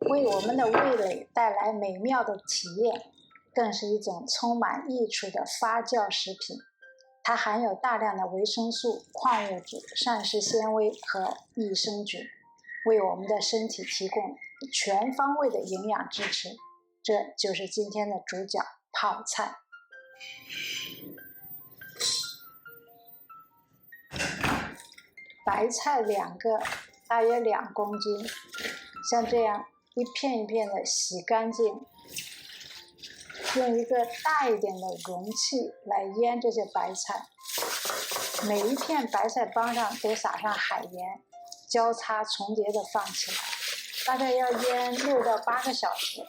为我们的味蕾带来美妙的体验，更是一种充满益处的发酵食品。它含有大量的维生素、矿物质、膳食纤维和益生菌，为我们的身体提供全方位的营养支持。这就是今天的主角——泡菜。白菜2个，大约2公斤，像这样一片一片的洗干净，用一个大一点的容器来腌这些白菜。每一片白菜帮上都撒上海盐，交叉重叠的放起来，大概要腌6到8个小时。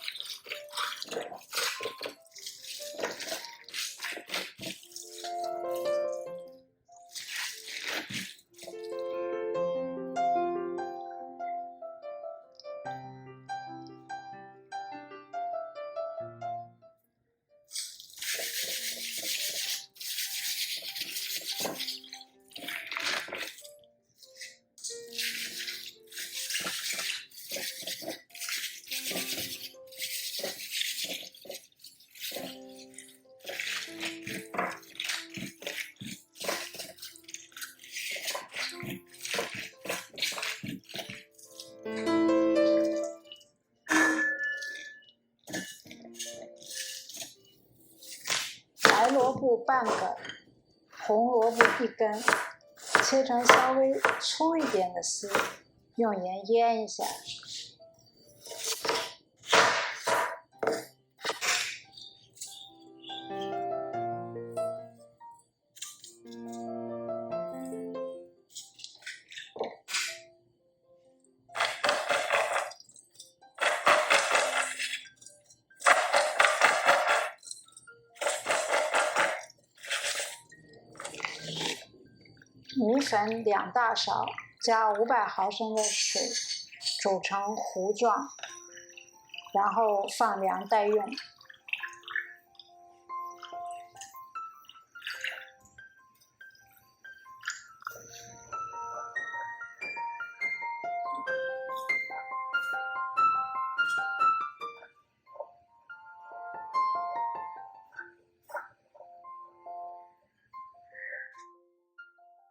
白萝卜半个，红萝卜1根，切成稍微粗一点的丝，用盐腌一下。米粉2大勺，加500毫升的水，煮成糊状，然后放凉待用。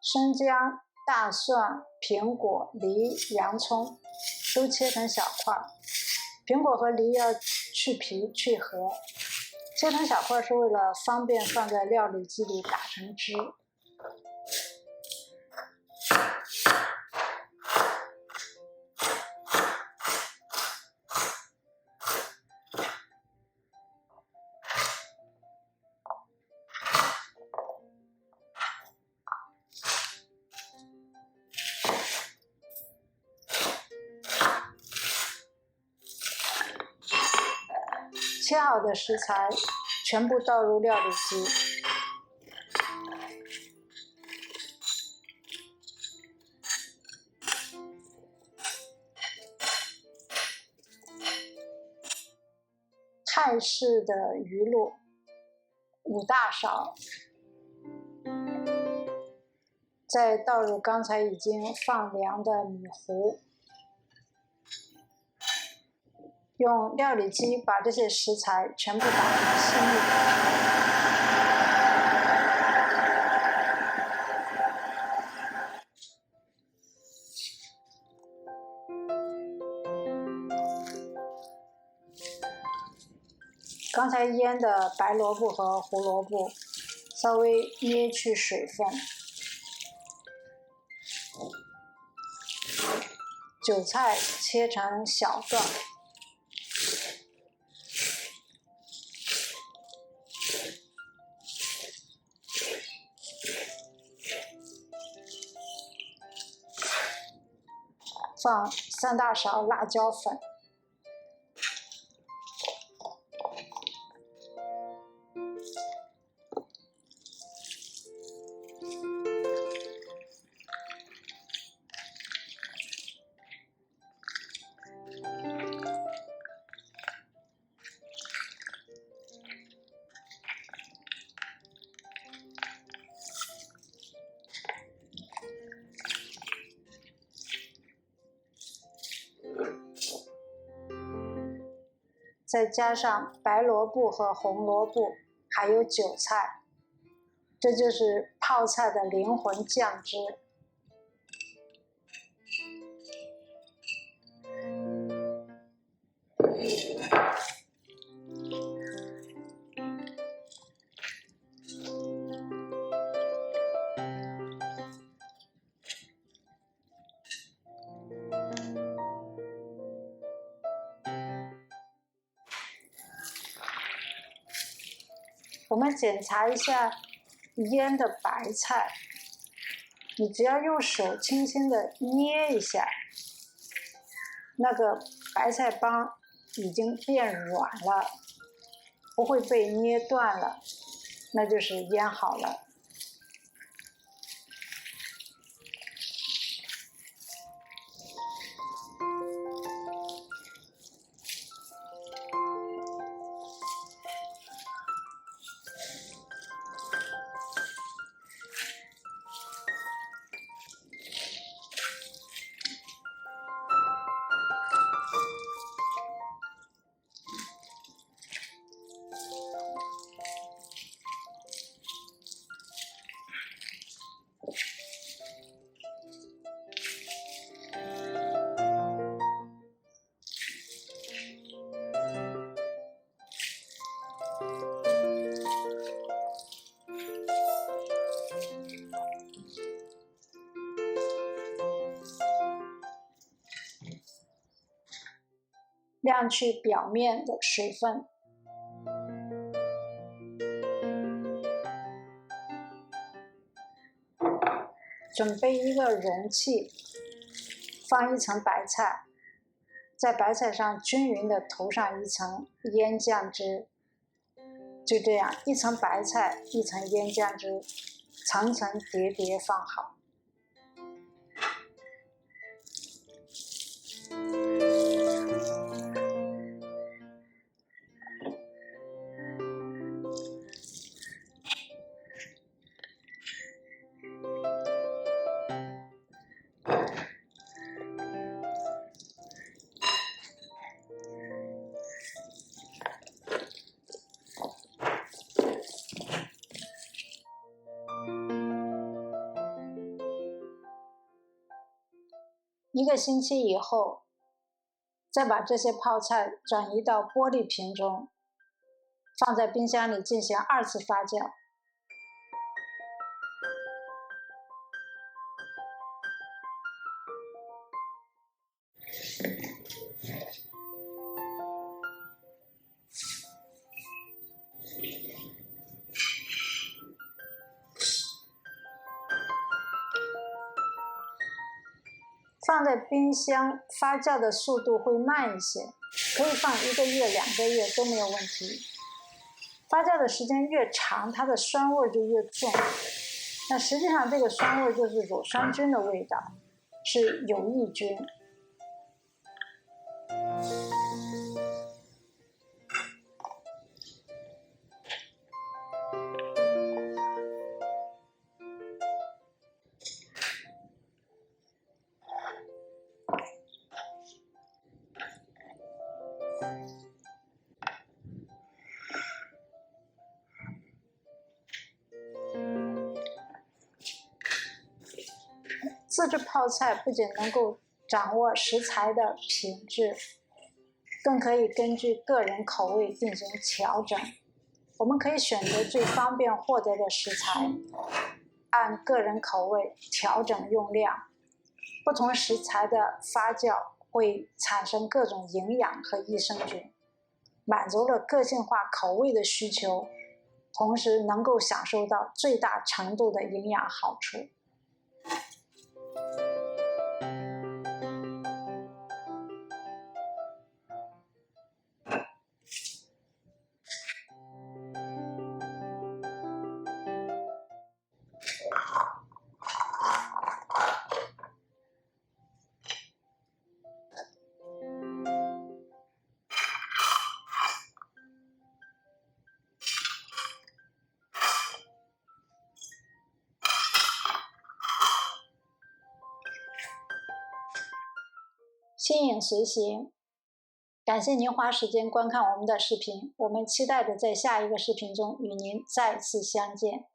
生姜、大蒜、苹果、梨、洋葱都切成小块，苹果和梨要去皮去核，切成小块是为了方便放在料理机里打成汁。切好的食材全部倒入料理机，泰式的鱼露5大勺，再倒入刚才已经放凉的米糊。用料理机把这些食材全部打成细粒。刚才腌的白萝卜和胡萝卜稍微捏去水分，韭菜切成小段。放3大勺辣椒粉，再加上白萝卜和红萝卜，还有韭菜，这就是泡菜的灵魂酱汁。我们检查一下腌的白菜，你只要用手轻轻的捏一下，那个白菜帮已经变软了，不会被捏断了，那就是腌好了。晾去表面的水分。准备一个容器，放一层白菜，在白菜上均匀的涂上一层腌酱汁，就这样一层白菜一层腌酱汁，层层叠叠放好。1个星期以后，再把这些泡菜转移到玻璃瓶中，放在冰箱里进行2次发酵。放在冰箱发酵的速度会慢一些，可以放1个月、2个月都没有问题。发酵的时间越长，它的酸味就越重。那实际上这个酸味就是乳酸菌的味道，是有益菌。自制泡菜不仅能够掌握食材的品质，更可以根据个人口味进行调整。我们可以选择最方便获得的食材，按个人口味调整用量。不同食材的发酵会产生各种营养和益生菌，满足了个性化口味的需求，同时能够享受到最大程度的营养好处。心影随行，感谢您花时间观看我们的视频，我们期待着在下一个视频中与您再次相见。